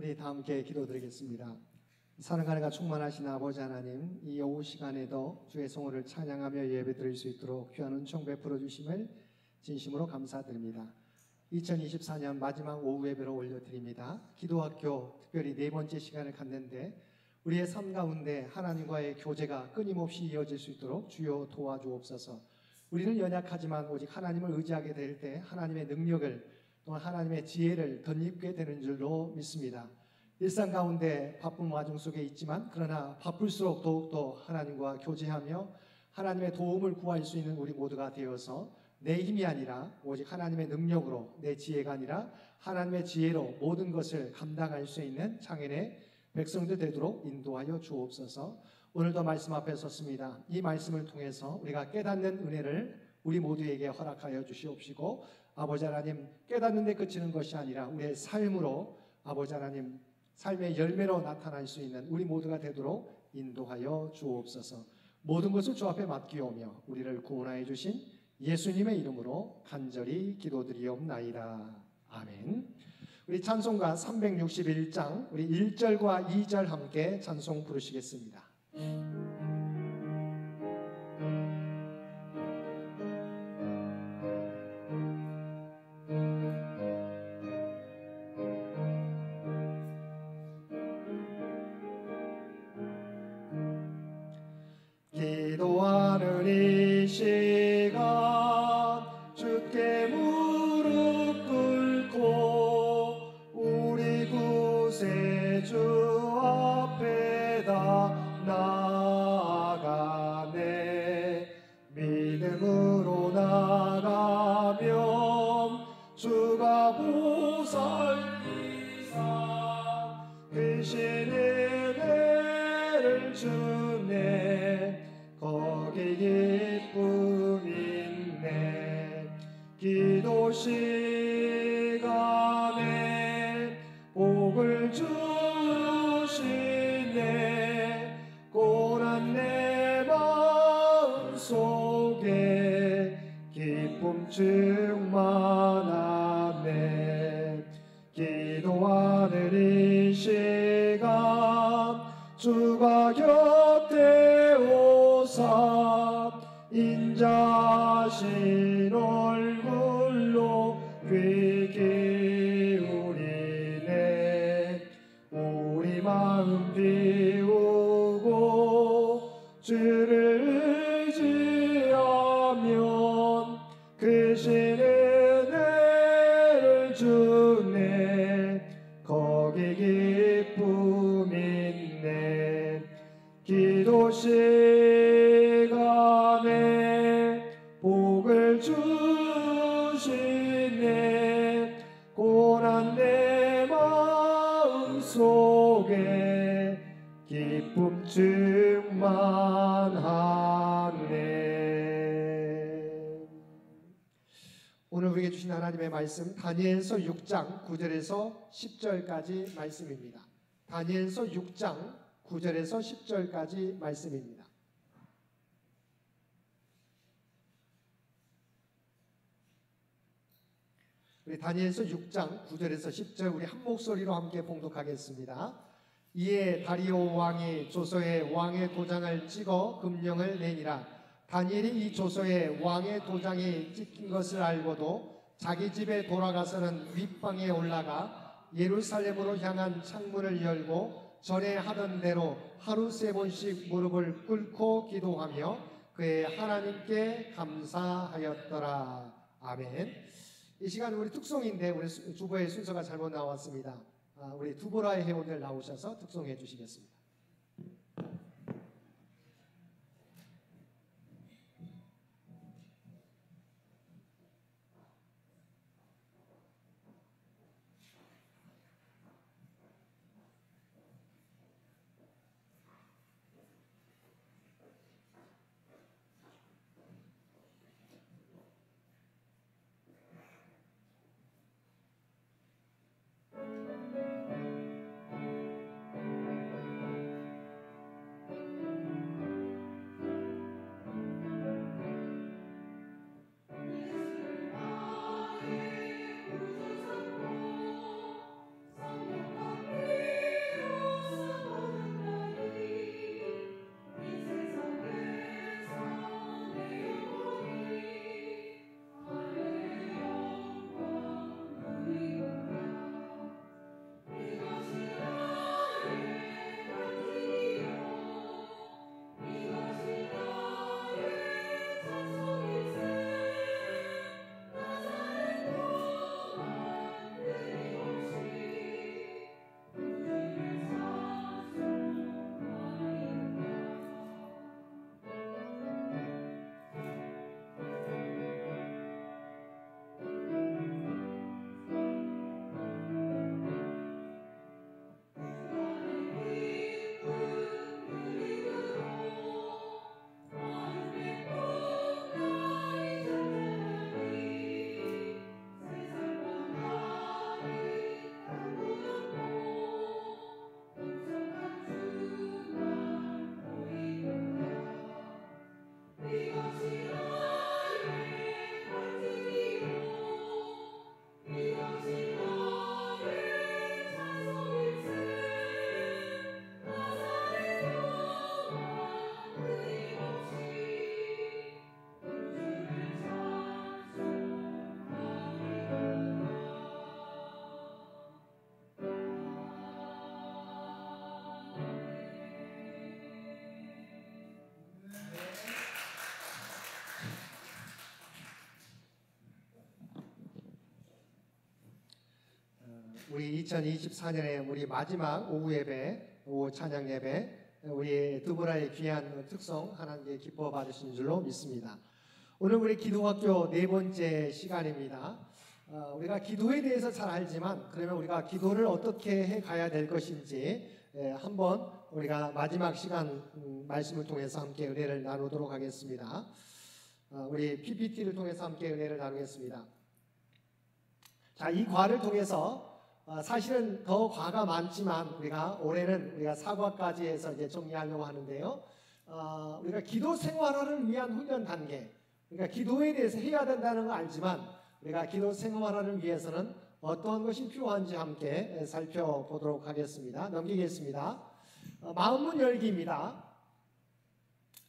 우리 다 함께 기도드리겠습니다. 사랑하는 충만하신 아버지 하나님, 이 오후 시간에도 주의 성호를 찬양하며 예배드릴 수 있도록 귀한 은총 베풀어 주심을 진심으로 감사드립니다. 2024년 마지막 오후 예배로 올려드립니다. 기도학교 특별히 네 번째 시간을 갖는데 우리의 삶 가운데 하나님과의 교제가 끊임없이 이어질 수 있도록 주여 도와주옵소서. 우리는 연약하지만 오직 하나님을 의지하게 될 때 하나님의 능력을 또한 하나님의 지혜를 덧입게 되는 줄로 믿습니다. 일상 가운데 바쁜 와중 속에 있지만 그러나 바쁠수록 더욱더 하나님과 교제하며 하나님의 도움을 구할 수 있는 우리 모두가 되어서 내 힘이 아니라 오직 하나님의 능력으로, 내 지혜가 아니라 하나님의 지혜로 모든 것을 감당할 수 있는 창현의 백성들 되도록 인도하여 주옵소서. 오늘도 말씀 앞에 섰습니다. 이 말씀을 통해서 우리가 깨닫는 은혜를 우리 모두에게 허락하여 주시옵시고, 아버지 하나님, 깨닫는 데 그치는 것이 아니라 우리의 삶으로 아버지 하나님 삶의 열매로 나타날 수 있는 우리 모두가 되도록 인도하여 주옵소서. 모든 것을 주 앞에 맡기오며 우리를 구원하여 주신 예수님의 이름으로 간절히 기도드리옵나이다. 아멘. 우리 찬송가 361장 우리 1절과 2절 함께 찬송 부르시겠습니다. 기도하는 이 시간 주께 무릎 꿇고 우리 구세주 앞에다 나아가네. 믿음으로 나가면 주가 보살피사 크신 은혜를 주네. 거기 기쁨 있네. 기도 시간에 복을 주시네. 고난 내 마음 속에 기쁨 충만하네. 기도하는 이 시간 주가 곁에 오사 인자신 얼굴로 귀 기울이네. 우리 마음 비우고 주를 의지하면 크신 은혜를 주네. 거기 기쁨 있네. 기도 시간에 복을 주시네. 고난 내 마음 속에 기쁨 충만하네. 오늘 우리에게 주신 하나님의 말씀 다니엘서 6장 9절에서 10절까지 말씀입니다. 다니엘서 6장 9절에서 10절까지 말씀입니다. 우리 다니엘서 6장 9절에서 10절 우리 한 목소리로 함께 봉독하겠습니다. 이에 다리오 왕이 조서에 왕의 도장을 찍어 금령을 내니라. 다니엘이 이 조서에 왕의 도장이 찍힌 것을 알고도 자기 집에 돌아가서는 윗방에 올라가 예루살렘으로 향한 창문을 열고 전에 하던 대로 하루 3번씩 무릎을 꿇고 기도하며 그의 하나님께 감사하였더라. 아멘. 이 시간 우리 특송인데 우리 주보의 순서가 잘못 나왔습니다. 우리 두보라의 회원들 나오셔서 특송해 주시겠습니다. 우리 2024년에 우리 마지막 오후 예배, 오후 찬양 예배, 우리 두보라의 귀한 특성 하나님께 기뻐 받으신 줄로 믿습니다. 오늘 우리 기도학교 네 번째 시간입니다. 우리가 기도에 대해서 잘 알지만 그러면 우리가 기도를 어떻게 해 가야 될 것인지 한번 우리가 마지막 시간 말씀을 통해서 함께 은혜를 나누도록 하겠습니다. 우리 PPT를 통해서 함께 은혜를 나누겠습니다. 자, 이 과를 통해서 사실은 더 과가 많지만 올해는 우리가 사과까지 해서 이제 정리하려고 하는데요. 우리가 기도 생활화를 위한 훈련 단계, 그러니까 기도에 대해서 해야 된다는 걸 알지만 우리가 기도 생활화를 위해서는 어떠한 것이 필요한지 함께 살펴보도록 하겠습니다. 넘기겠습니다. 마음문 열기입니다.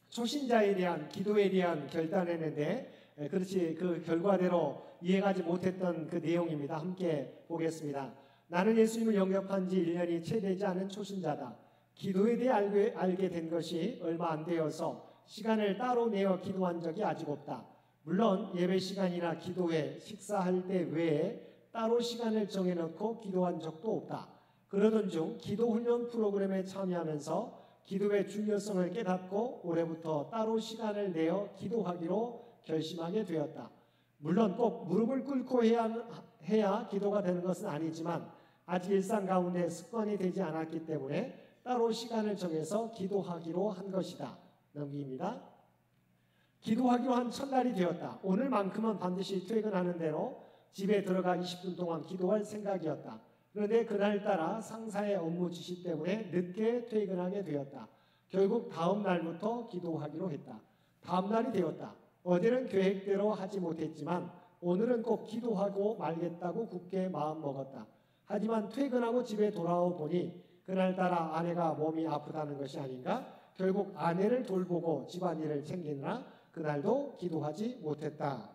초신자에 대한 기도에 대한 결단했는데 그렇지 그 결과대로 이해하지 못했던 그 내용입니다. 함께 보겠습니다. 나는 예수님을 영접한 지 1년이 채 되지 않은 초신자다. 기도에 대해 알게 된 것이 얼마 안 되어서 시간을 따로 내어 기도한 적이 아직 없다. 물론 예배 시간이나 기도회, 식사할 때 외에 따로 시간을 정해놓고 기도한 적도 없다. 그러던 중 기도훈련 프로그램에 참여하면서 기도의 중요성을 깨닫고 올해부터 따로 시간을 내어 기도하기로 결심하게 되었다. 물론 꼭 무릎을 꿇고 해야 기도가 되는 것은 아니지만 아직 일상 가운데 습관이 되지 않았기 때문에 따로 시간을 정해서 기도하기로 한 것이다. 넘깁니다. 기도하기로 한 첫날이 되었다. 오늘만큼은 반드시 퇴근하는 대로 집에 들어가 20분 동안 기도할 생각이었다. 그런데 그날따라 상사의 업무 지시 때문에 늦게 퇴근하게 되었다. 결국 다음 날부터 기도하기로 했다. 다음 날이 되었다. 어제는 계획대로 하지 못했지만 오늘은 꼭 기도하고 말겠다고 굳게 마음먹었다. 하지만 퇴근하고 집에 돌아오 보니 그날따라 아내가 몸이 아프다는 것이 아닌가? 결국 아내를 돌보고 집안일을 챙기느라 그날도 기도하지 못했다.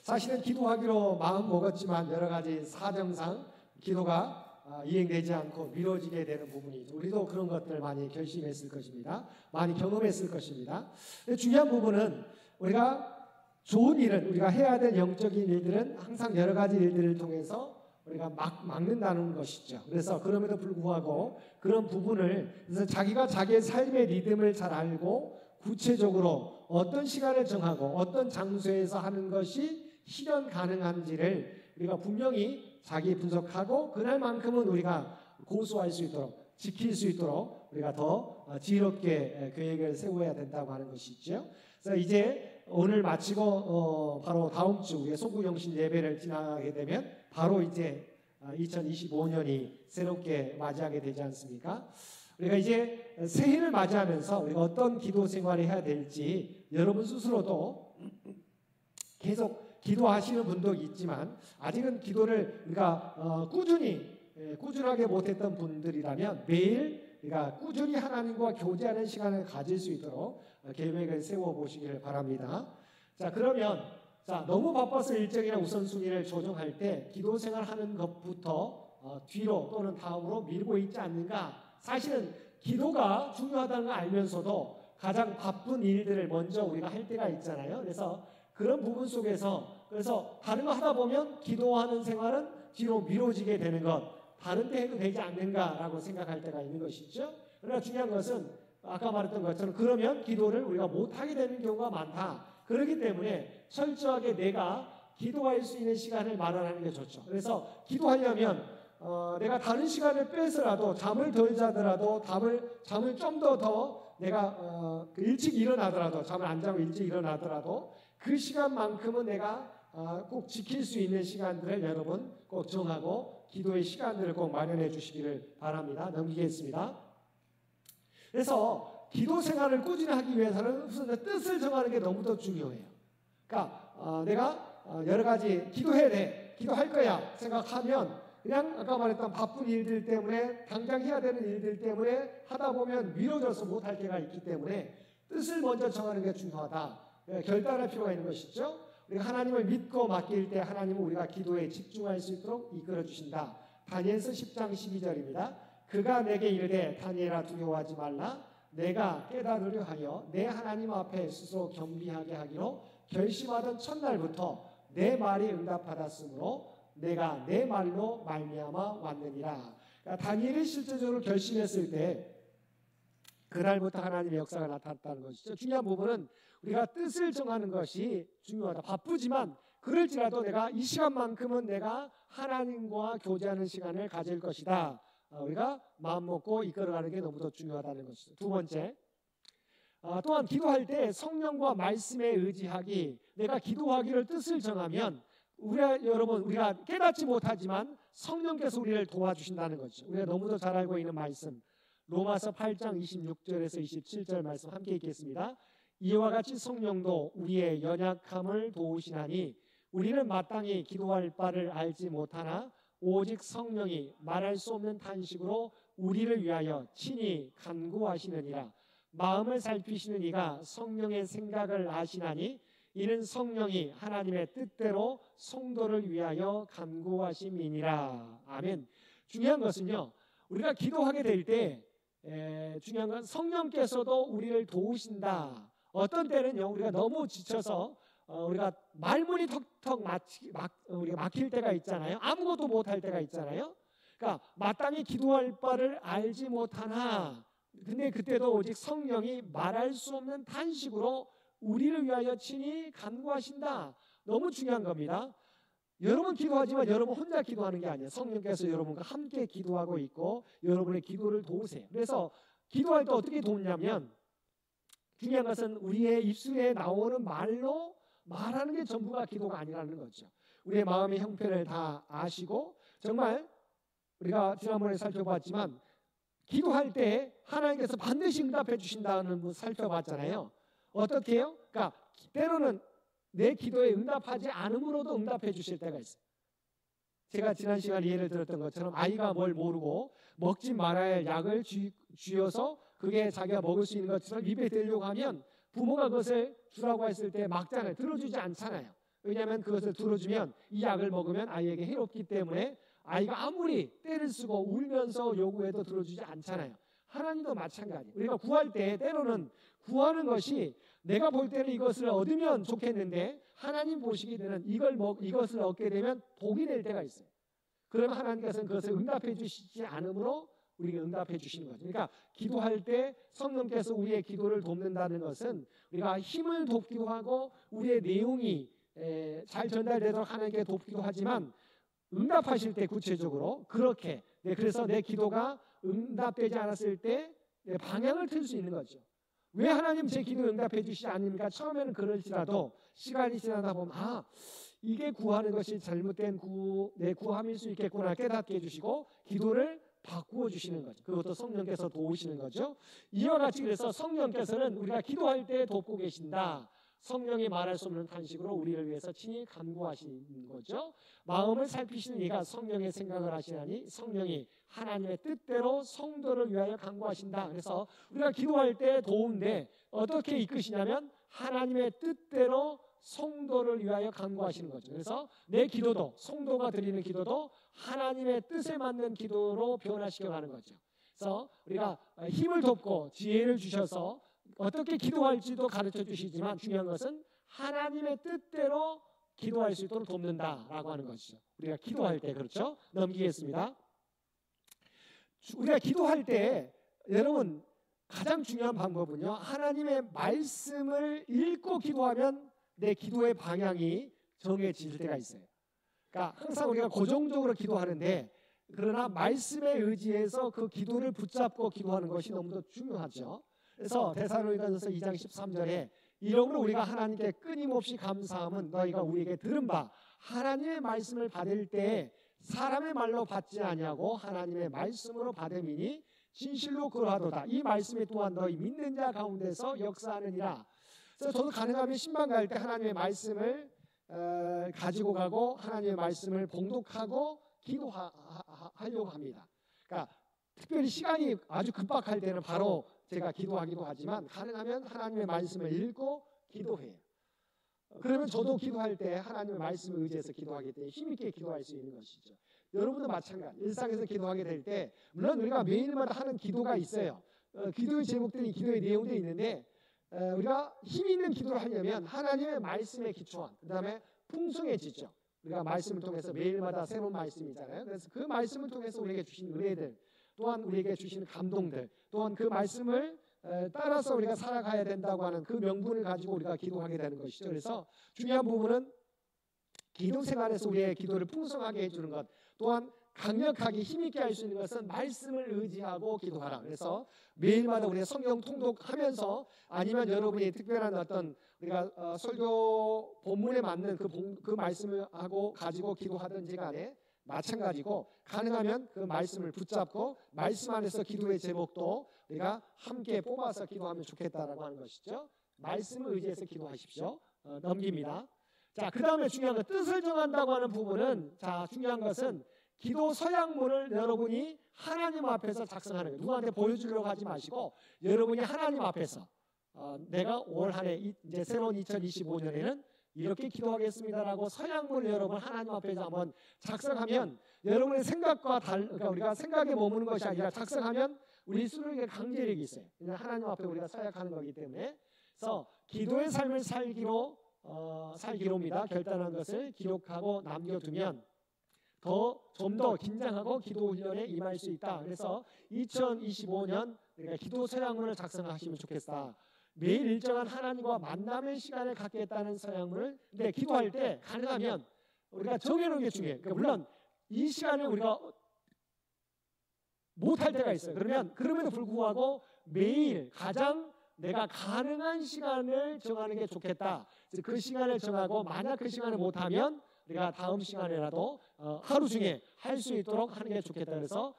사실은 기도하기로 마음먹었지만 여러 가지 사정상 기도가 이행되지 않고 미뤄지게 되는 부분이 있죠. 우리도 그런 것들을 많이 결심했을 것입니다. 많이 경험했을 것입니다. 중요한 부분은 우리가 좋은 일은 우리가 해야 될 영적인 일들은 항상 여러 가지 일들을 통해서 우리가 막는다는 것이죠. 그래서 그럼에도 불구하고 그런 부분을 그래서 자기가 자기의 삶의 리듬을 잘 알고 구체적으로 어떤 시간을 정하고 어떤 장소에서 하는 것이 실현 가능한지를 우리가 분명히 자기 분석하고 그날만큼은 우리가 고수할 수 있도록 지킬 수 있도록 우리가 더 지혜롭게 계획을 세워야 된다고 하는 것이죠. 그래서 이제 오늘 마치고 바로 다음 주 우리가 소구영신 예배를 지나게 되면 바로 이제 2025년이 새롭게 맞이하게 되지 않습니까? 우리가 이제 새해를 맞이하면서 우리가 어떤 기도 생활을 해야 될지 여러분 스스로도 계속 기도하시는 분도 있지만 아직은 기도를 우리가 꾸준하게 못했던 분들이라면 매일 우리가 꾸준히 하나님과 교제하는 시간을 가질 수 있도록 계획을 세워보시기를 바랍니다. 자, 그러면 너무 바빠서 일정이나 우선순위를 조정할 때 기도 생활하는 것부터 뒤로 또는 다음으로 밀고 있지 않는가? 사실은 기도가 중요하다는 걸 알면서도 가장 바쁜 일들을 먼저 우리가 할 때가 있잖아요. 그래서 그런 부분 속에서 그래서 다른 거 하다 보면 기도하는 생활은 뒤로 미뤄지게 되는 것, 다른 데 해도 되지 않는가라고 생각할 때가 있는 것이죠. 그러나 중요한 것은 아까 말했던 것처럼 그러면 기도를 우리가 못하게 되는 경우가 많다. 그렇기 때문에 철저하게 내가 기도할 수 있는 시간을 마련하는 게 좋죠. 그래서 기도하려면 내가 다른 시간을 빼서라도 잠을 덜 자더라도 잠을 좀 더 내가 일찍 일어나더라도 잠을 안 자고 일찍 일어나더라도 그 시간만큼은 내가 꼭 지킬 수 있는 시간들을 여러분 꼭 정하고 기도의 시간들을 꼭 마련해 주시기를 바랍니다. 넘기겠습니다. 그래서 기도 생활을 꾸준히 하기 위해서는 우선 뜻을 정하는 게 너무도 중요해요. 그러니까 내가 여러 가지 기도해야 돼, 기도할 거야 생각하면 그냥 아까 말했던 바쁜 일들 때문에 당장 해야 되는 일들 때문에 하다 보면 미뤄져서 못할 때가 있기 때문에 뜻을 먼저 정하는 게 중요하다. 결단할 필요가 있는 것이죠. 우리가 하나님을 믿고 맡길 때 하나님은 우리가 기도에 집중할 수 있도록 이끌어 주신다. 다니엘서 10장 12절입니다. 그가 내게 이르되 다니엘아 두려워하지 말라. 내가 깨달으려 하여 내 하나님 앞에 스스로 겸비하게 하기로 결심하던 첫날부터 내 말이 응답받았으므로 내가 내 말로 말미암아 왔느니라. 그러니까 다니엘이 실제적으로 결심했을 때 그날부터 하나님의 역사가 나타났다는 것이죠. 중요한 부분은 우리가 뜻을 정하는 것이 중요하다. 바쁘지만 그럴지라도 내가 이 시간만큼은 내가 하나님과 교제하는 시간을 가질 것이다. 우리가 마음 먹고 이끌어가는 게 너무도 중요하다는 것이죠. 두 번째, 또한 기도할 때 성령과 말씀에 의지하기. 내가 기도하기를 뜻을 정하면 우리가 깨닫지 못하지만 성령께서 우리를 도와주신다는 것이죠. 우리가 너무도 잘 알고 있는 말씀, 로마서 8장 26절에서 27절 말씀 함께 읽겠습니다. 이와 같이 성령도 우리의 연약함을 도우시나니 우리는 마땅히 기도할 바를 알지 못하나 오직 성령이 말할 수 없는 탄식으로 우리를 위하여 친히 간구하시느니라. 마음을 살피시는 이가 성령의 생각을 아시나니 이는 성령이 하나님의 뜻대로 성도를 위하여 간구하심이니라. 아멘. 중요한 것은요, 우리가 기도하게 될 때 중요한 건 성령께서도 우리를 도우신다. 어떤 때는요, 우리가 너무 지쳐서 우리가 말문이 턱턱 우리가 막힐 때가 있잖아요. 아무것도 못할 때가 있잖아요. 그러니까 마땅히 기도할 바를 알지 못하나, 근데 그때도 오직 성령이 말할 수 없는 탄식으로 우리를 위하여 친히 간구하신다. 너무 중요한 겁니다. 여러분 기도하지만 여러분 혼자 기도하는 게 아니에요. 성령께서 여러분과 함께 기도하고 있고 여러분의 기도를 도우세요. 그래서 기도할 때 어떻게 돕냐면, 중요한 것은 우리의 입술에 나오는 말로 말하는 게 전부가 기도가 아니라는 거죠. 우리의 마음의 형편을 다 아시고, 정말 우리가 지난번에 살펴봤지만 기도할 때 하나님께서 반드시 응답해 주신다는 걸 살펴봤잖아요. 어떻게 해요? 그러니까 때로는 내 기도에 응답하지 않음으로도 응답해 주실 때가 있어요. 제가 지난 시간에 예를 들었던 것처럼 아이가 뭘 모르고 먹지 말아야 할 약을 쥐어서 그게 자기가 먹을 수 있는 것처럼 입에 대려고 하면 부모가 그것을 주라고 했을 때 막잖아요. 들어주지 않잖아요. 왜냐하면 그것을 들어주면 이 약을 먹으면 아이에게 해롭기 때문에 아이가 아무리 떼를 쓰고 울면서 요구해도 들어주지 않잖아요. 하나님도 마찬가지. 우리가 구할 때 때로는 구하는 것이 내가 볼 때는 이것을 얻으면 좋겠는데 하나님 보시기에는 이것을 얻게 되면 독이 될 때가 있어요. 그러면 하나님께서는 그것을 응답해 주시지 않으므로 우리에게 응답해 주시는 거죠. 그러니까 기도할 때 성령께서 우리의 기도를 돕는다는 것은 우리가 힘을 돕기도 하고 우리의 내용이 잘 전달되도록 하나님께 돕기도 하지만, 응답하실 때 구체적으로 그렇게 그래서 내 기도가 응답되지 않았을 때 방향을 틀 수 있는 거죠. 왜 하나님 제 기도 응답해 주시지 않습니까? 처음에는 그럴지라도 시간이 지나다 보면 이게 구하는 것이 잘못된 내 구함일 수 있겠구나 깨닫게 해주시고 기도를 바꾸어 주시는 거죠. 그것도 성령께서 도우시는 거죠. 이와 같이 그래서 성령께서는 우리가 기도할 때 돕고 계신다. 성령이 말할 수 없는 탄식으로 우리를 위해서 친히 간구하시는 거죠. 마음을 살피시는 이가 성령의 생각을 하시나니 성령이 하나님의 뜻대로 성도를 위하여 간구하신다. 그래서 우리가 기도할 때 도움인데 어떻게 이끄시냐면 하나님의 뜻대로 성도를 위하여 간구하시는 거죠. 그래서 내 기도도, 성도가 드리는 기도도 하나님의 뜻에 맞는 기도로 변화시켜 가는 거죠. 그래서 우리가 힘을 돕고 지혜를 주셔서 어떻게 기도할지도 가르쳐 주시지만 중요한 것은 하나님의 뜻대로 기도할 수 있도록 돕는다라고 하는 것이죠. 우리가 기도할 때, 그렇죠? 넘기겠습니다. 우리가 기도할 때 여러분 가장 중요한 방법은요, 하나님의 말씀을 읽고 기도하면 내 기도의 방향이 정해질 때가 있어요. 그러니까 항상 우리가 고정적으로 기도하는데, 그러나 말씀에 의지해서 그 기도를 붙잡고 기도하는 것이 너무도 중요하죠. 그래서 데살로니가전서 2장 13절에 이러므로 우리가 하나님께 끊임없이 감사함은 너희가 우리에게 들은 바 하나님의 말씀을 받을 때 사람의 말로 받지 아니하고 하나님의 말씀으로 받음이니 진실로 그러하도다. 이 말씀이 또한 너희 믿는 자 가운데서 역사하느니라. 그래서 저도 가능하면 신방 갈 때 하나님의 말씀을 가지고 가고 하나님의 말씀을 봉독하고 기도하려고 합니다. 그러니까 특별히 시간이 아주 급박할 때는 바로 제가 기도하기도 하지만 가능하면 하나님의 말씀을 읽고 기도해요. 그러면 저도 기도할 때 하나님의 말씀을 의지해서 기도하기 때문에 힘있게 기도할 수 있는 것이죠. 여러분도 마찬가지. 일상에서 기도하게 될 때 물론 우리가 매일마다 하는 기도가 있어요. 기도의 제목들이 기도의 내용들이 있는데 우리가 힘 있는 기도를 하려면 하나님의 말씀에 기초한, 그 다음에 풍성해지죠. 우리가 말씀을 통해서 매일마다 새로운 말씀이잖아요. 그래서 그 말씀을 통해서 우리에게 주신 은혜들, 또한 우리에게 주시는 감동들, 또한 그 말씀을 따라서 우리가 살아가야 된다고 하는 그 명분을 가지고 우리가 기도하게 되는 것이죠. 그래서 중요한 부분은 기도 생활에서 우리의 기도를 풍성하게 해주는 것, 또한 강력하게 힘있게 할 수 있는 것은 말씀을 의지하고 기도하라. 그래서 매일마다 우리가 성경 통독하면서 아니면 여러분이 특별한 어떤 우리가 설교 본문에 맞는 그 말씀을 하고 가지고 기도하든지 간에 마찬가지고, 가능하면 그 말씀을 붙잡고 말씀 안에서 기도의 제목도 우리가 함께 뽑아서 기도하면 좋겠다라고 하는 것이죠. 말씀을 의지해서 기도하십시오. 넘깁니다. 자, 그 다음에 중요한 건 뜻을 정한다고 하는 부분은, 자, 중요한 것은 기도 서약문을 여러분이 하나님 앞에서 작성하는 거예요. 누구한테 보여주려고 하지 마시고 여러분이 하나님 앞에서 내가 올 한 해 이제 새로운 2025년에는 이렇게 기도하겠습니다라고 서약문을 여러분 하나님 앞에서 한번 작성하면, 여러분의 생각과 그러니까 우리가 생각에 머무는 것이 아니라 작성하면 우리 수록에 강제력이 있어요. 하나님 앞에 우리가 서약하는 거기 때문에. 그래서 기도의 삶을 살기로입니다. 결단한 것을 기록하고 남겨두면 좀 더 긴장하고 기도 훈련에 임할 수 있다. 그래서 2025년 우리가 기도 서약문을 작성하시면 좋겠다. 매일 일정한 하나님과 만남의 시간을 갖겠다는 서약문을, 근데 기도할 때 가능하면 우리가 정해놓은 게 중요해요. 그러니까 물론 이 시간을 우리가 못할 때가 있어요. 그럼에도 불구하고 매일 가장 내가 가능한 시간을 정하는 게 좋겠다. 그 시간을 정하고, 만약 그 시간을 못하면 우리가 다음 시간에라도 하루 중에 할 수 있도록 하는 게 좋겠다. 그래서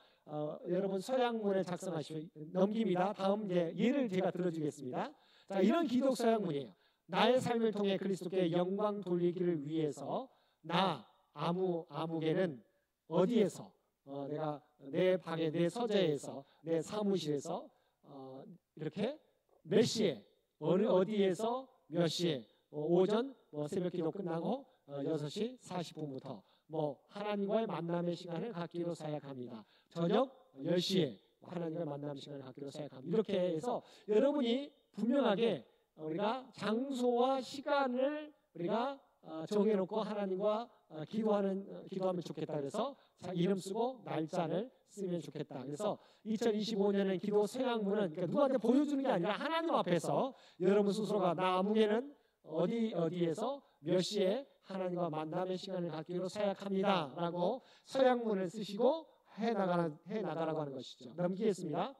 여러분 서약문을 작성하시고 넘깁니다. 다음 예를 제가 들어주겠습니다. 자, 이런 기도 서약문이에요. 나의 삶을 통해 그리스도께 영광 돌리기를 위해서 나 아무개는 어디에서 내가 내 방에, 내 서재에서, 내 사무실에서 이렇게 몇 시에 어디에서 몇 시에 오전 새벽기도 끝나고 6시 40분부터 하나님과의 만남의 시간을 갖기로 서약합니다. 저녁 10시에 하나님과의 만남의 시간을 갖기로 서약합니다. 이렇게 해서 여러분이 분명하게 우리가 장소와 시간을 우리가 정해놓고 하나님과 기도하면 좋겠다. 그래서 이름 쓰고 날짜를 쓰면 좋겠다. 그래서 2025년엔 기도 서약문은 그러니까 누구한테 보여주는 게 아니라 하나님 앞에서 여러분 스스로가 나 아무개는 어디에서 몇 시에 하나님과 만남의 시간을 갖기로 서약합니다 라고 서약문을 쓰시고 해나가라고 하는 것이죠. 넘기겠습니다.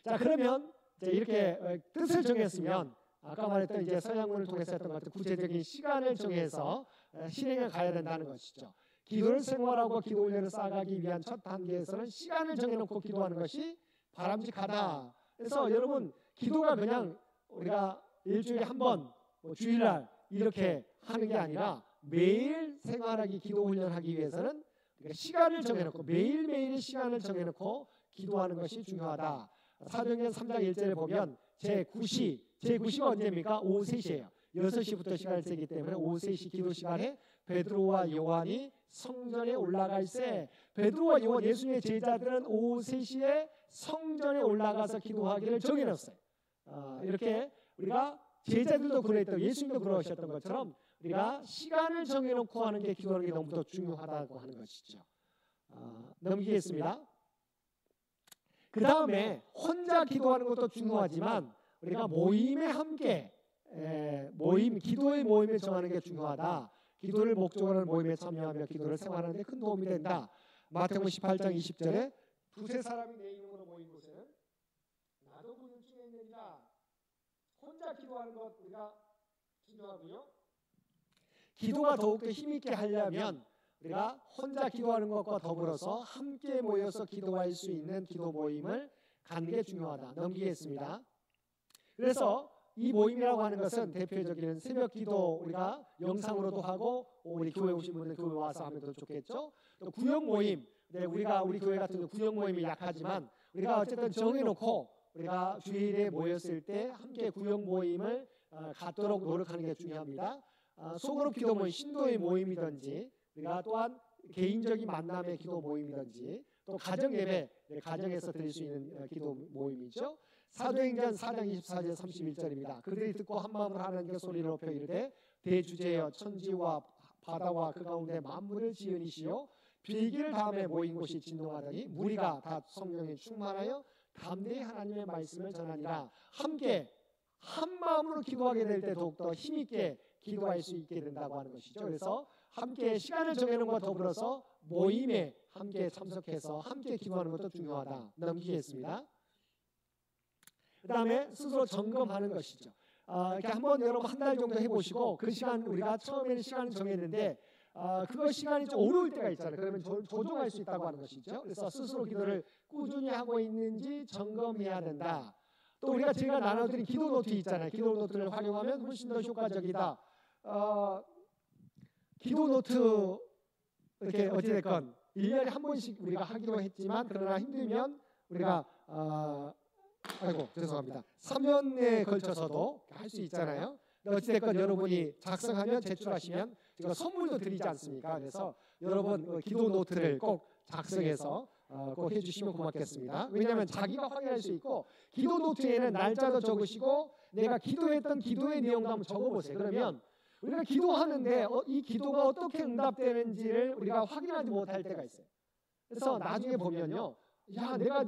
자, 그러면 이제 이렇게 뜻을 정했으면 아까 말했던 이제 서약문을 통해서 했던 것 같은 구체적인 시간을 정해서 실행에 가야 된다는 것이죠. 기도를 생활하고 기도 훈련을 쌓아가기 위한 첫 단계에서는 시간을 정해놓고 기도하는 것이 바람직하다. 그래서 여러분 기도가 그냥 우리가 일주일에 한 번, 주일날 이렇게 하는 게 아니라 매일 생활하기 기도 훈련하기 위해서는 시간을 정해놓고 매일매일의 시간을 정해놓고 기도하는 것이 중요하다. 사도행전 3장 1절에 보면 제9시가 언제입니까? 오후 3시예요. 6시부터 시간을 세기 때문에 오후 3시 기도 시간에 베드로와 요한이 성전에 올라갈 때, 베드로와 요한 예수님의 제자들은 오후 3시에 성전에 올라가서 기도하기를 정해놨어요. 이렇게 우리가 제자들도 그랬고 예수님도 그러셨던 것처럼 우리가 시간을 정해놓고 하는 게 기도하는 게 너무도 중요하다고 하는 것이죠. 넘기겠습니다. 그 다음에 혼자 기도하는 것도 중요하지만 우리가 모임에 함께 기도의 모임을 정하는 게 중요하다. 기도를 목적으로 하는 모임에 참여하며 기도를 생활하는 데 큰 도움이 된다. 마태복음 18장 20절에 두세 사람이 내 이름으로 모인 곳에는 나도 그들 중에 있느니라. 혼자 기도하는 것 우리가 중요하고요. 기도가 더욱더 힘있게 하려면 우리가 혼자 기도하는 것과 더불어서 함께 모여서 기도할 수 있는 기도 모임을 갖는 게 중요하다. 넘기겠습니다. 그래서 이 모임이라고 하는 것은 대표적인 새벽 기도 우리가 영상으로도 하고 우리 교회 오신 분들 교회 와서 하면 더 좋겠죠. 또 구역 모임, 우리 교회 같은 경우 구역 모임이 약하지만 우리가 어쨌든 정해놓고 우리가 주일에 모였을 때 함께 구역 모임을 갖도록 노력하는 게 중요합니다. 소그룹 기도 모임, 신도의 모임이든지 우리가 또한 개인적인 만남의 기도 모임이든지 또 가정 예배, 가정에서 드릴 수 있는 기도 모임이죠. 사도행전 4장 24절 31절입니다. 그들이 듣고 한 마음으로 하나님께 소리를 높여 이르되 대주제여 천지와 바다와 그 가운데 만물을 지은 이시요 비길 다음에 모인 곳이 진동하더니 무리가 다 성령에 충만하여 담대히 하나님의 말씀을 전하니라. 함께 한 마음으로 기도하게 될 때 더욱더 힘있게 기도할 수 있게 된다고 하는 것이죠. 그래서 함께 시간을 정해놓은 것과 더불어서 모임에 함께 참석해서 함께 기도하는 것도 중요하다. 넘기겠습니다. 그 다음에 스스로 점검하는 것이죠. 이렇게 한번 여러분 한 달 정도 해보시고 그 시간 우리가 처음에는 시간을 정했는데 그거 시간이 좀 어려울 때가 있잖아요. 그러면 조정할 수 있다고 하는 것이죠. 그래서 스스로 기도를 꾸준히 하고 있는지 점검해야 된다. 또 우리가 제가 나눠드린 기도 노트 있잖아요. 기도 노트를 활용하면 훨씬 더 효과적이다. 기도 노트 이렇게 어찌됐건 1년에 한 번씩 우리가 하기로 했지만 그러나 힘들면 우리가 죄송합니다. 3년에 걸쳐서도 할 수 있잖아요. 어찌됐건 여러분이 작성하면 제출하시면 제가 선물도 드리지 않습니까? 그래서 여러분 기도 노트를 꼭 작성해서 꼭 해주시면 고맙겠습니다. 왜냐하면 자기가 확인할 수 있고 기도 노트에는 날짜도 적으시고 내가 기도했던 기도의 내용도 한번 적어보세요. 그러면 우리가 기도하는데 이 기도가 어떻게 응답되는지를 우리가 확인하지 못할 때가 있어요. 그래서 나중에 보면요, 야 내가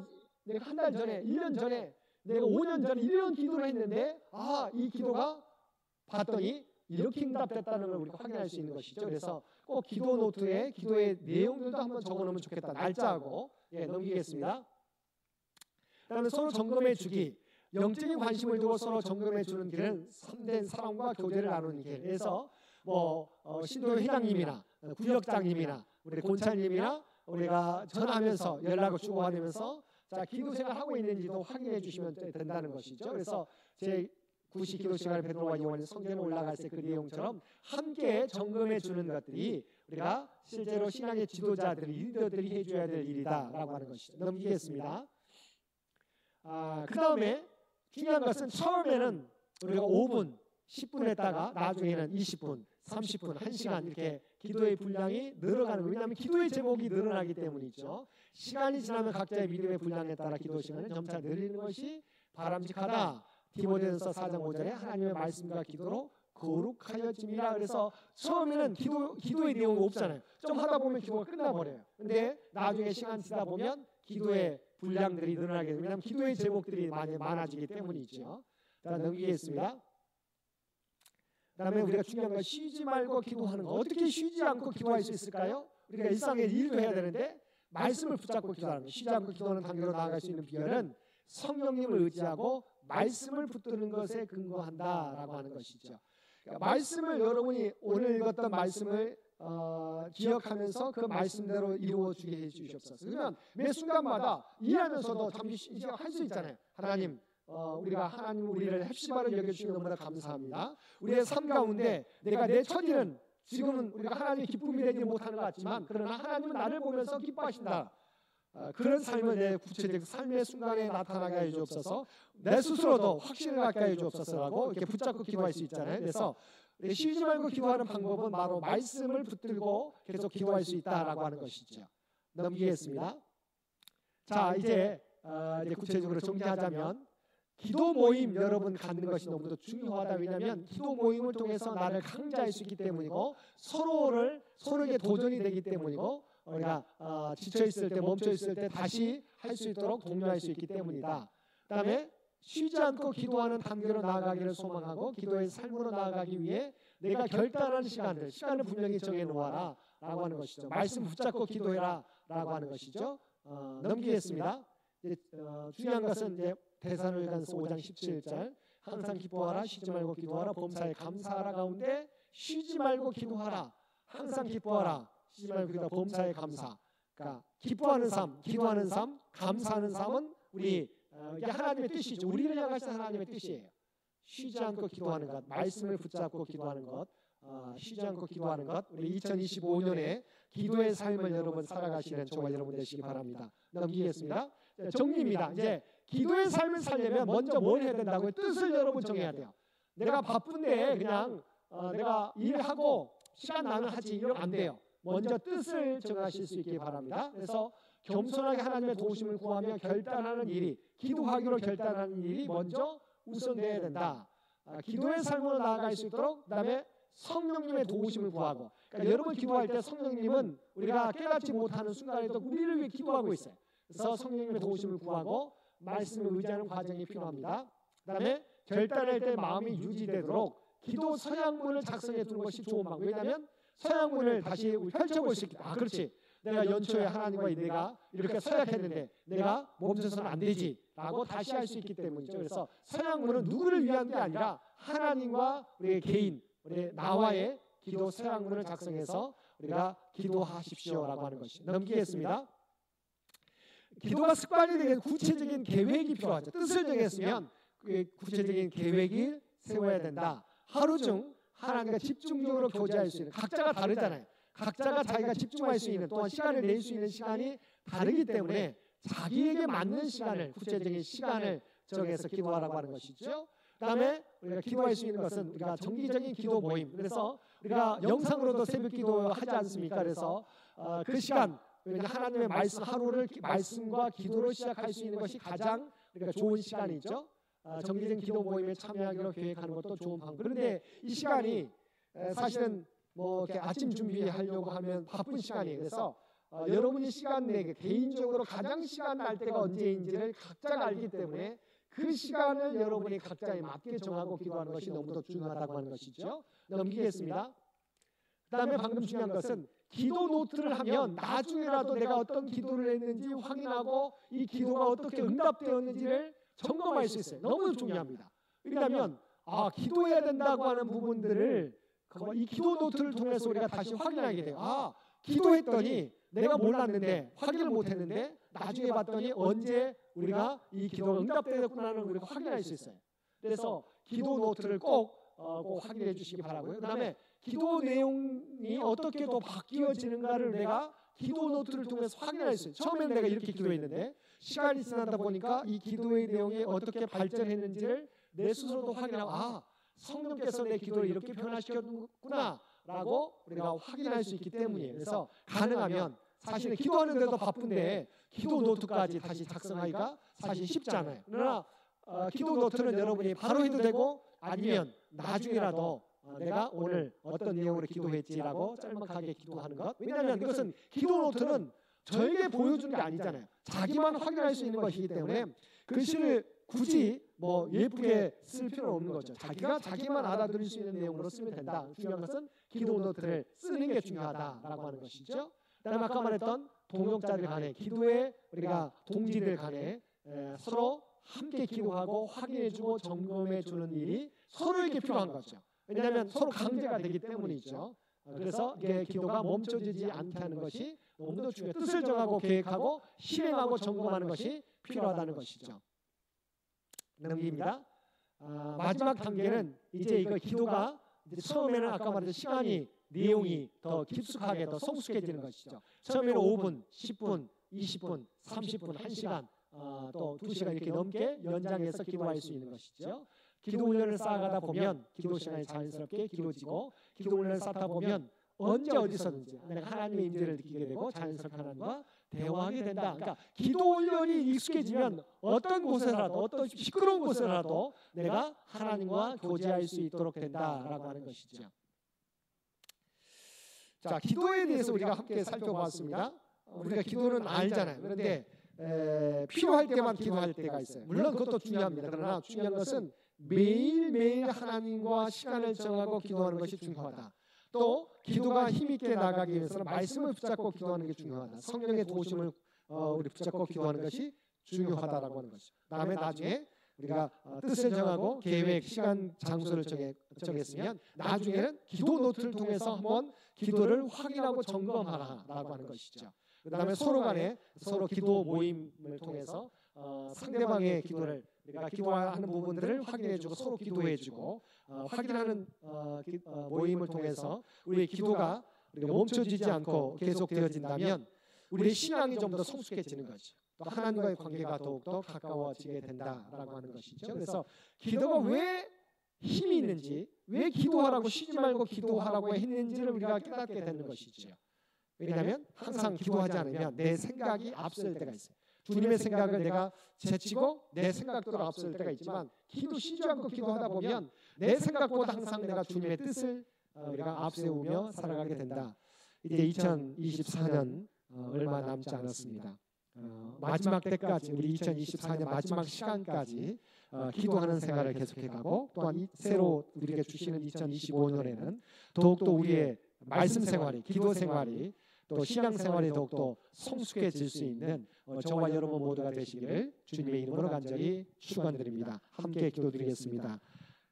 한 달 전에, 1년 전에, 내가 5년 전에 이런 기도를 했는데 이 기도가 봤더니 이렇게 응답됐다는 걸 우리가 확인할 수 있는 것이죠. 그래서 꼭 기도 노트에 기도의 내용들도 한번 적어놓으면 좋겠다. 날짜하고 넘기겠습니다. 그다음에 서로 점검해 주기. 영적인 관심을 두고 서로 점검해 주는 길은 참된 사랑과 교제를 나누는 길. 그래서 신도 회장님이나 구역장님이나 우리 권찰님이나 우리가 전하면서 연락을 주고받으면서 자 기도 생활하고 있는지도 확인해 주시면 된다는 것이죠. 그래서 제 9시 기도 시간을 베드로와 요한이 성전에 올라갈 때 그 내용처럼 함께 점검해 주는 것들이 우리가 실제로 신앙의 지도자들이 리더들이 해줘야 될 일이다라고 하는 것이죠. 넘기겠습니다. 그 다음에 중요한 것은 처음에는 우리가 5분, 10분 했다가 나중에는 20분, 30분, 1시간 이렇게 기도의 분량이 늘어가는 거예요. 왜냐하면 기도의 제목이 늘어나기 때문이죠. 시간이 지나면 각자의 믿음의 분량에 따라 기도 시간을 점차 늘리는 것이 바람직하다. 디모데전서 4장 5절에 하나님의 말씀과 기도로 거룩하여짐이라. 그래서 처음에는 기도의 내용이 없잖아요. 좀 하다 보면 기도가 끝나버려요. 근데 나중에 시간 지나다 보면 기도의 분량들이 늘어나게 됩니다. 왜냐하면 기도의 제목들이 많이 많아지기 때문이죠. 자, 넘기겠습니다. 그 다음에 우리가 중요한 건 쉬지 말고 기도하는 거. 어떻게 쉬지 않고 기도할 수 있을까요? 우리가 일상에 일도 해야 되는데 말씀을 붙잡고 기도하는 거. 쉬지 않고 기도하는 단계로 나아갈 수 있는 비결은 성령님을 의지하고 말씀을 붙드는 것에 근거한다라고 하는 것이죠. 그러니까 말씀을 여러분이 오늘 읽었던 말씀을 기억하면서 그 말씀대로 이루어주게 해주시옵소서. 그러면 매 순간마다 일하면서도 잠시 이제 할 수 있잖아요. 하나님, 하나님 우리를 헵시바를 여겨주시는 너무나 감사합니다. 우리의 삶 가운데 내가 내 처지는 지금은 우리가 하나님의 기쁨이 되지 못하는 것 같지만 그러나 하나님은 나를 보면서 기뻐하신다. 그런 삶을 내 구체적 삶의 순간에 나타나게 해 주옵소서. 내 스스로도 확신을 갖게 해 주옵소서라고 이렇게 붙잡고 기도할 수 있잖아요. 그래서 쉬지 말고 기도하는 방법은 바로 말씀을 붙들고 계속 기도할 수 있다라고 하는 것이죠. 넘기겠습니다. 자, 이제 구체적으로 정리하자면 기도 모임 여러분 갖는 것이 너무도 중요하다. 왜냐하면 기도 모임을 통해서 나를 강자할 수 있기 때문이고 서로에게 도전이 되기 때문이고 우리가 지쳐있을 때 멈춰있을 때 다시 할 수 있도록 독려할 수 있기 때문이다. 그 다음에 쉬지 않고 기도하는 단계로 나아가기를 소망하고 기도의 삶으로 나아가기 위해 내가 결단하는 시간을 분명히 정해놓아라 라고 하는 것이죠. 말씀 붙잡고 기도해라 라고 하는 것이죠. 넘기겠습니다. 중요한 것은 이제 데살로니가서 5장 17절 항상 기뻐하라 쉬지 말고 기도하라 범사에 감사하라 가운데 쉬지 말고 기도하라 항상 기뻐하라 쉬지 말고 기도하라 범사에 감사. 그러니까 기뻐하는 삶, 기도하는 삶, 감사하는 삶은 우리 이게 하나님의 뜻이죠. 우리를 향하신 하나님의 뜻이에요. 쉬지 않고 기도하는 것, 말씀을 붙잡고 기도하는 것, 쉬지 않고 기도하는 것. 우리 2025년에 기도의 삶을 여러분 살아가시는 저와 여러분 되시기 바랍니다. 넘기겠습니다. 정리입니다. 이제 기도의 삶을 살려면 먼저 뭘 해야 된다고요? 뜻을 여러분 정해야 돼요. 내가 바쁜데 그냥 내가 일하고 시간 나면 하지 이러면 안 돼요. 먼저 뜻을 정하실 수 있기 바랍니다. 그래서 겸손하게 하나님의 도우심을 구하며 결단하는 일이 기도하기로 결단하는 일이 먼저 우선되어야 된다. 기도의 삶으로 나아갈 수 있도록 그다음에 성령님의 도우심을 구하고, 그러니까 여러분 기도할 때 성령님은 우리가 깨닫지 못하는 순간에도 우리를 위해 기도하고 있어요. 그래서 성령님의 도우심을 구하고 말씀을 의지하는 과정이 필요합니다. 그다음에 결단할 때 마음이 유지되도록 기도 서양문을 작성해 두는 것이 좋은 방법. 왜냐하면 서양문을 다시 펼쳐볼 수 있기 때문에, 그렇지, 내가 연초에 하나님과 내가 이렇게 서약했는데 내가 멈춰서는 안 되지 라고 다시 할 수 있기 때문이죠. 그래서 서양문은 누구를 위한 게 아니라 하나님과 우리의 개인, 우리 나와의 기도 서양문을 작성해서 우리가 기도하십시오라고 하는 것이. 넘기겠습니다. 기도가 습관이 되게 구체적인 계획이 필요하죠. 뜻을 정했으면 구체적인 계획이 세워야 된다. 하루 중 하나님과 집중적으로 교제할 수 있는, 각자가 다르잖아요. 각자가 자기가 집중할 수 있는, 또한 시간을 낼 수 있는 시간이 다르기 때문에 자기에게 맞는 시간을, 구체적인 시간을 정해서 기도하라고 하는 것이죠. 그다음에 우리가 기도할 수 있는 것은 우리가 정기적인 기도 모임, 그래서 우리가 영상으로도 새벽 기도하지 않습니까? 그래서 그 시간, 하나님의 말씀, 하루를 말씀과 기도로 시작할 수 있는 것이 가장 우리가 좋은 시간이죠. 정기적인 기도 모임에 참여하기로 계획하는 것도 좋은 방법. 그런데 이 시간이 사실은 뭐 이렇게 아침 준비하려고 하면 바쁜 시간이에요. 그래서 여러분이 시간 내게 개인적으로 가장 시간 날 때가 언제인지를 각자가 알기 때문에 그 시간을 여러분이 각자에 맞게 정하고 기도하는 것이 너무도 중요하다고 하는 것이죠. 넘기겠습니다. 그다음에 방금 중요한 것은 기도 노트를 하면 나중에라도 내가 어떤 기도를 했는지 확인하고 이 기도가 어떻게 응답되었는지를 점검할 수 있어요. 너무 중요합니다. 왜냐하면 기도해야 된다고 하는 부분들을 이 기도 노트를 통해서 우리가 다시 확인하게 돼요. 기도했더니 내가 몰랐는데, 확인을 못했는데 나중에 봤더니 언제 우리가 이 기도가 응답되었구나는 우리가 확인할 수 있어요. 그래서 기도 노트를 꼭 확인해 주시기 바라고요. 그다음에 기도 내용이 어떻게 또 바뀌어지는가를 내가 기도 노트를 통해서 확인할 수 있어요. 처음에는 내가 이렇게 기도했는데 시간이 지나다 보니까 이 기도의 내용이 어떻게 발전했는지를 내 스스로도 확인하고, 성령께서 내 기도를 이렇게 변화시켰구나 라고 우리가 확인할 수 있기 때문이에요. 그래서 가능하면, 사실은 기도하는데도 바쁜데 기도 노트까지 다시 작성하기가 사실 쉽지 않아요. 그러나 기도 노트는 여러분이 바로 해도 되고, 아니면 나중에라도 내가 오늘 어떤 내용으로 기도했지라고 짤막하게 기도하는 것. 왜냐하면 이것은 기도 노트는 저에게 보여주는 게 아니잖아요. 자기만 확인할 수 있는 것이기 때문에 글씨를 굳이 뭐 예쁘게 쓸 필요는 없는 거죠. 자기만 알아들을 수 있는 내용으로 쓰면 된다. 중요한 것은 기도 노트를 쓰는 게 중요하다라고 하는 것이죠. 그다음에 아까 말했던 동역자들 간에, 기도에 우리가 동지들 간에 서로 함께 기도하고 확인해주고 점검해주는 일이 서로에게 필요한 거죠. 왜냐하면 서로 강제가 되기 때문이죠. 그래서 이게 기도가 멈춰지지 않게 하는 것이 너무도 중요해요. 뜻을 정하고 계획하고 실행하고 점검하는 것이 필요하다는 것이죠. 넘깁니다. 마지막 단계는 이제 이거 기도가 이제 처음에는 아까 말했던 시간이, 내용이 더 깊숙하게 더 성숙해지는 것이죠. 처음에는 5분, 10분, 20분, 30분, 1시간, 또 2시간 이렇게 넘게 연장해서 기도할 수 있는 것이죠. 기도 훈련을 쌓아가다 보면 기도 시간이 자연스럽게 길어지고, 기도 훈련을 쌓다 보면 언제 어디서든지 내가 하나님의 임재를 느끼게 되고 자연스럽게 하나님과 대화하게 된다. 그러니까 기도 훈련이 익숙해지면 어떤 곳에서라도, 어떤 시끄러운 곳에서라도 내가 하나님과 교제할 수 있도록 된다라고 하는 것이죠. 자, 기도에 대해서 우리가 함께 살펴봤습니다. 우리가 기도는 알잖아요. 그런데 필요할 때만 기도할 때가 있어요. 물론 그것도 중요합니다. 그러나 중요한 것은 매일매일 하나님과 시간을 정하고 기도하는 것이 중요하다. 또 기도가 힘있게 나가기 위해서는 말씀을 붙잡고 기도하는 게 중요하다. 성령의 도우심을 우리 붙잡고 기도하는 것이 중요하다라고 하는 것이죠. 다음에 나중에 우리가 뜻을 정하고 계획, 시간, 장소를 정했으면 나중에는 기도 노트를 통해서 한번 기도를 확인하고 점검하라라고 하는 것이죠. 그 다음에 서로 간에 서로 기도 모임을 통해서 상대방의 기도를, 우리가 기도하는 부분들을 확인해주고 서로 기도해주고, 확인하는 모임을 통해서 우리의 기도가 우리가 멈춰지지 않고 계속되어진다면 우리의 신앙이 좀 더 성숙해지는 거죠. 또 하나님과의 관계가 더욱더 가까워지게 된다라고 하는 것이죠. 그래서 기도가 왜 힘이 있는지, 왜 기도하라고 쉬지 말고 기도하라고 했는지를 우리가 깨닫게 되는 것이죠. 왜냐하면 항상 기도하지 않으면 내 생각이 앞설 때가 있어요. 주님의 생각을 내가 제치고 내 생각대로 앞설 때가 있지만, 기도 쉬지 않고 기도하다 보면 내 생각보다 항상 내가 주님의 뜻을 우리가 앞세우며 살아가게 된다. 이제 2024년 얼마 남지 않았습니다. 마지막 때까지 우리 2024년 마지막 시간까지 기도하는 생활을 계속해가고 또한 새로 우리에게 주시는 2025년에는 더욱더 우리의 말씀 생활이, 기도 생활이 또 신앙 생활이 더욱더 성숙해질 수 있는 저와 여러분 모두가 되시기를 주님의 이름으로 간절히 축원드립니다. 함께 기도드리겠습니다.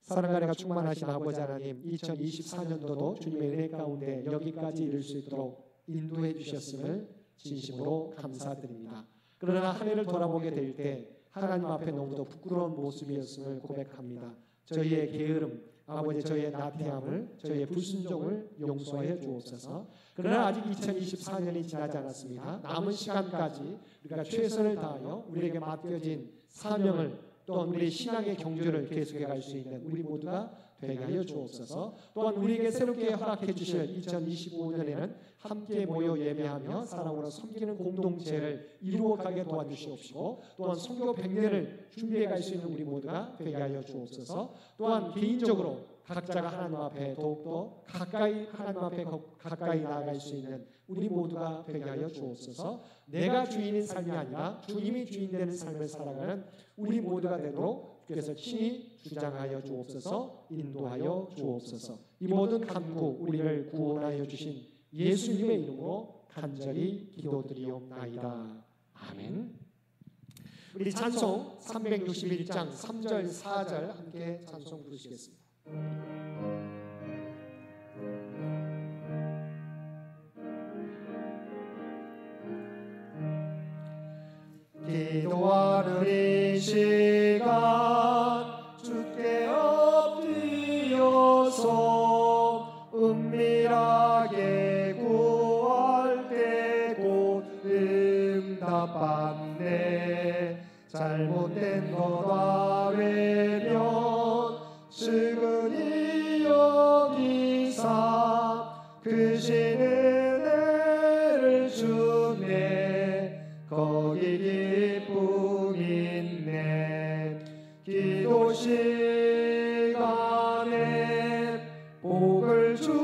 사랑과 은혜가 충만하신 아버지 하나님, 2024년도도 주님의 은혜 가운데 여기까지 이를 수 있도록 인도해 주셨음을 진심으로 감사드립니다. 그러나 한 해를 돌아보게 될 때 하나님 앞에 너무도 부끄러운 모습이었음을 고백합니다. 저희의 게으름, 아버지 저희의 나태함을, 저희의 불순종을 용서하여 주옵소서. 그러나 아직 2024년이 지나지 않았습니다. 남은 시간까지 우리가 최선을 다하여 우리에게 맡겨진 사명을 또한 우리의 신앙의 경주를 계속해 갈 수 있는 우리 모두가 되게 하여 주옵소서. 또한 우리에게 새롭게 허락해 주실 2025년에는 함께 모여 예배하며 사랑으로 섬기는 공동체를 이루어가게 도와주시옵시고 또한 선교 100년을 준비해 갈 수 있는 우리 모두가 되게 하여 주옵소서. 또한 개인적으로 각자가 하나님 앞에 더욱더 가까이 하나님 앞에 가까이 나아갈 수 있는 우리 모두가 되게 하여 주옵소서. 내가 주인인 삶이 아니라 주님이 주인 되는 삶을 살아가는 우리 모두가 되도록 주께서 친히 주장하여 주옵소서. 인도하여 주옵소서. 이 모든 간구 우리를 구원하여 주신 예수님의 이름으로 간절히 기도드리옵나이다. 아멘. 우리 찬송 361장 3절 4절 함께 찬송 부르시겠습니다. 기도하는 이 시간 주께 엎드려서 은밀하게 구할 때 곧 응답받네. 잘못된 것 아뢰면 측은히 여기사 크신 은혜를 주네. 거기 기쁨 있네. 기도 시간에 복을 주시네.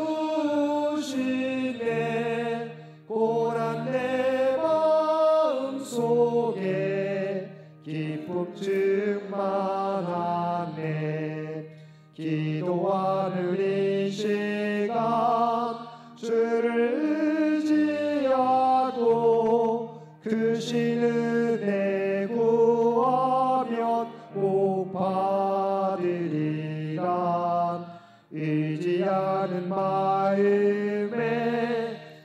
고난 내 마음 속에 기쁨 충만하네. 기도하는 이 시간 주를 의지하고 크신 은혜 구하면 복 받으리라. 의지하는 마음에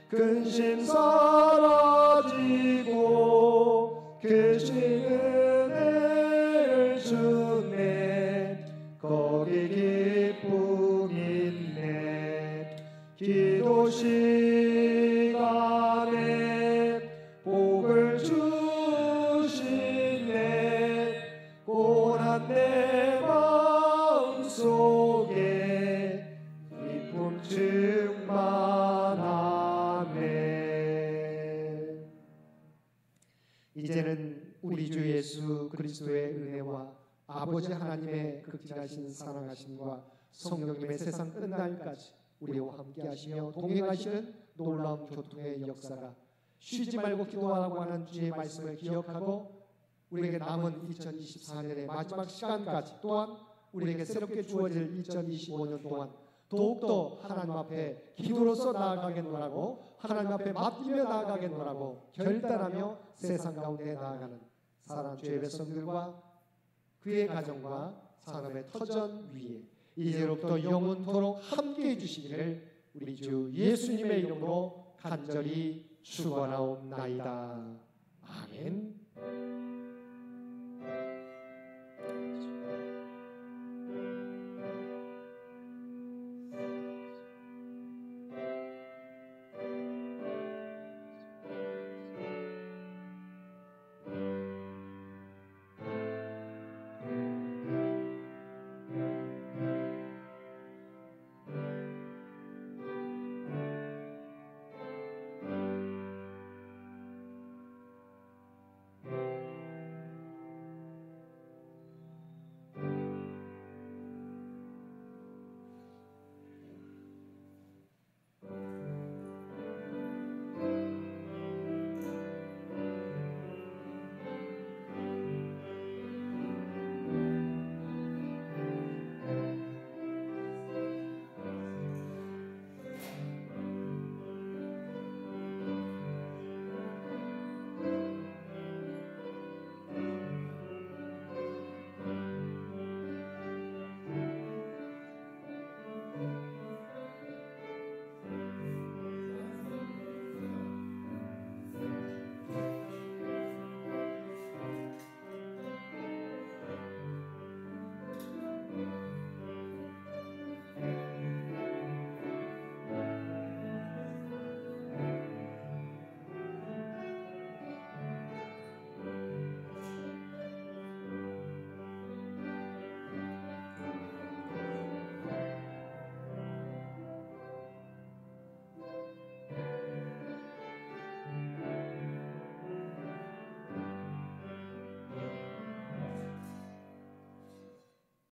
근심 사라지고 크신 은혜를 주네. 거기 기쁨 있네. 기도 시간에 복을 주시네. 고난 내 마음 속에 기쁨 충만하네. 이제는 우리 주 예수 그리스도의 은혜와 아버지 하나님의 극진하신 사랑하심과 성령님의 세상 끝날까지 우리와 함께 하시며 동행하시는 놀라운 교통의 역사가 쉬지 말고 기도하라고 하는 주의 말씀을 기억하고 우리에게 남은 2024년의 마지막 시간까지 또한 우리에게 새롭게 주어질 2025년 동안 더욱더 하나님 앞에 기도로서 나아가겠노라고 하나님 앞에 맡기며 나아가겠노라고 결단하며 세상 가운데 나아가는 사랑 주의 백성들과 그의 가정과 산업의 터전 위에 이제로부터 영원토록 함께해 주시기를 우리 주 예수님의 이름으로 간절히 축원하옵나이다. 아멘.